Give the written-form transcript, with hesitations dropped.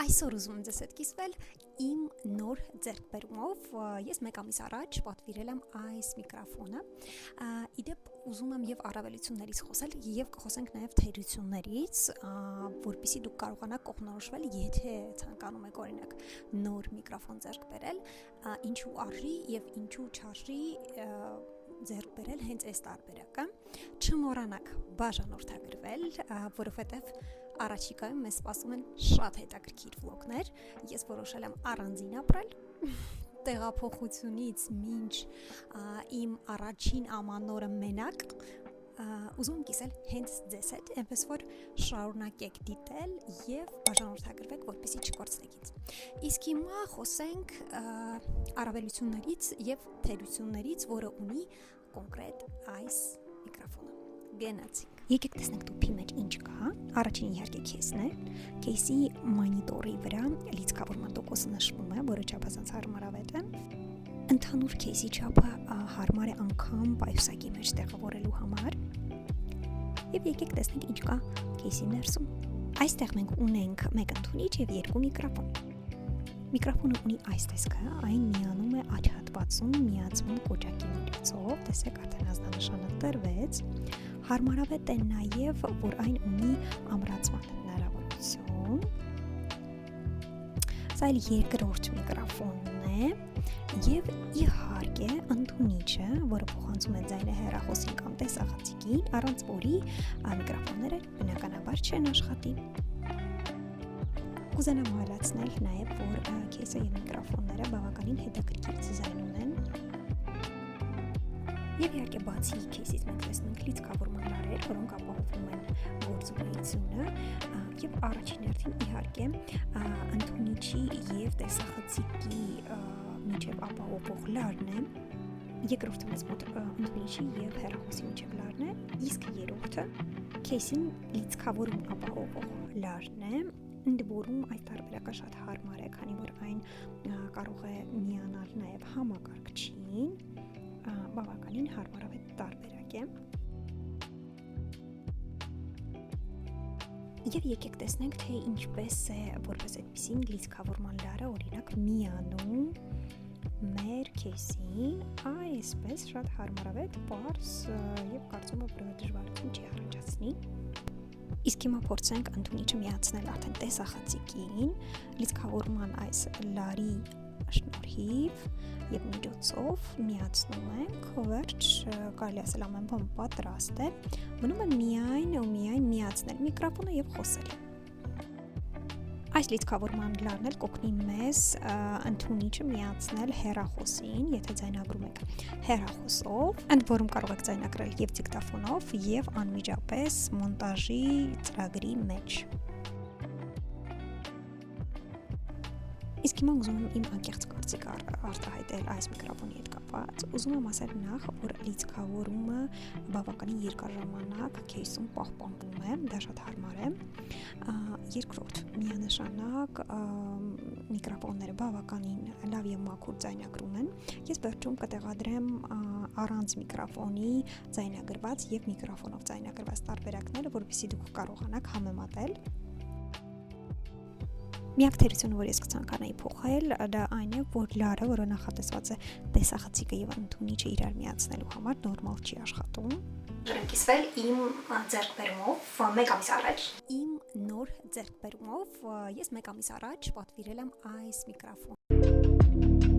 Այսօր ուզում եմ ձեզ հետ կիսվել իմ նոր ձեռքբերումով, ես մեկ ամիս առաջ պատվիրել եմ այս միկրոֆոնը, իդեպ ուզում եմ և առավելություններից խոսել և կխոսենք նաև թերություններից, որպեսզի դուք կարողանաք կողմնորոշվել, եթե ցանկանում եք օրինակ նոր միկրոֆոն ձեռք բերել, ինչու արժի և ինչու չարժի ձեռք բերել հենց այս տարբերակը, չմոռանաք բաժանորդագրվել, որովհետև առաջիկայում մեզ սպասում են շատ հետաքրքիր վլոգներ, ես որոշել եմ առանձին ապրել, տեղափոխությունից մինչ իմ առաջին ամանորը մենակ, ուզում եմ կիսել հենց ձեզ հետ, այնպես որ շարունակեք դիտել և բաժանորդագրվեք, որպեսզի չկորցնեք ինձ։ Իսկ հիմա խոսենք առավելություններից և թերություններից, որը ունի կոնկրետ այս միկրոֆոնը։ Գնացինք։ Եկեք տեսնենք տուփի մեջ ինչ կա։ Առաջին իհարկե քեյսն է։ Քեյսի մոնիտորի վրա լիցքավորման տոկոսը նշվում է, որը չափազանց հարմարավետ է։ Ընդհանուր քեյսի չափը հարմար է անգամ պայուսակի մեջ տեղավորելու համար։ Եվ եկեք տեսնենք ինչ կա քեյսի ներսում։ Այստեղ մենք ունենք մեկ ընդունիչ եւ երկու միկրոֆոն։ Միկրոֆոնը ունի այս տեսքը, այն միանում է աջ հատվածում միացվում կոճակի միջոցով, տեսեք արդեն ազդանշանը տրվեց։ Հարմարավետ է նաև, որ այն ունի ամրացման հնարավորություն։ Սա էլ երկրորդ միկրոֆոնն է եւ իհարկե ընդունիչը, որը փոխանցում է ձայնը հեռախոսին կամ տեսախցիկին, առանց որի միկրոֆոնները բնականաբար չեն աշխատի։ Կուզենամ հալացնել նաև, որ քեյսը եւ միկրոֆոնները բավականին հետաքրքիր դիզայն ունեն։ Եվ իհարկե բացի քեյսից մենք տեսնենք լիցքավորման լարեր, որոնք ապահովում են գործունեությունը, եւ առաջին հերթին իհարկե ընդունիչի եւ տեսախցիկի միջև ապահովող լարն է։ Երկրորդը մեզ մոտ ընդունիչի եւ հեռախոսի միջև լարն է, իսկ երրորդը քեյսին լիցքավորում ապահովող լարն է։ Ընդ որում այս տարբերակը շատ հարմար է, քանի որ այն կարող է միանալ նաև համակարգչին, բավականին հարմարավետ տարբերակ է։ Եվ եկեք տեսնենք, թե ինչպես է որպես այդպիսին լիցքավորման լարը օրինակ միանում մեր քեյսին, այսպես շատ հարմարավետ, պարզ եւ կարծում եմ որ դժվարություն չի առաջացնի։ Իսկ հիմա փորձենք ընդունիչը միացնել արդեն տեսախցիկին, լիցքավորման այս լարի շնորհիվ եւ միջոցով միացնում ենք, վերջ կարելի ասել ամեն բան պատրաստ է, մնում է միայն միացնել միկրոֆոնը եւ խոսել։ Այս լիցքավորման լարն էլ կօգնի մեզ ընդունիչը միացնել հեռախոսին, եթե ձայնագրում եք հեռախոսով, ընդ որում կարող եք ձայնագրել եւ դիկտաֆոնով եւ անմիջապես մոնտաժի ծրագրի մեջ։ Իսկ հիմա ուզում եմ իմ անկեղծ կարծիք արտահայտել այս միկրոֆոնի հետ կապված։ Ուզում եմ ասել նախ, որ լիցքավորումը բավականին երկար ժամանակ քեյսում պահպանվում է, դա շատ հարմար է։ Երկրորդ, միանշանակ միկրոֆոնները բավականին լավ եւ մաքուր ձայնագրում են։ Ես վերջում կտեղադրեմ առանց միկրոֆոնի ձայնագրված եւ միկրոֆոնով ձայնագրված տարբերակները, որովհետեւ դուք կարողանաք համեմատել։ Միակ թերությունը, որ ես կցանկանայի փոխել, դա այն է, որ լարը, որը նախատեսված է տեսախցիկը եւ ընդունիչը իրար միացնելու համար, նորմալ չի աշխատում։ Կիսվել իմ ձեռքբերումով մեկ ամիս առաջ։ Իմ նոր ձեռքբերումով ես մեկ ամիս առաջ պատվիրել եմ այս միկրոֆոն։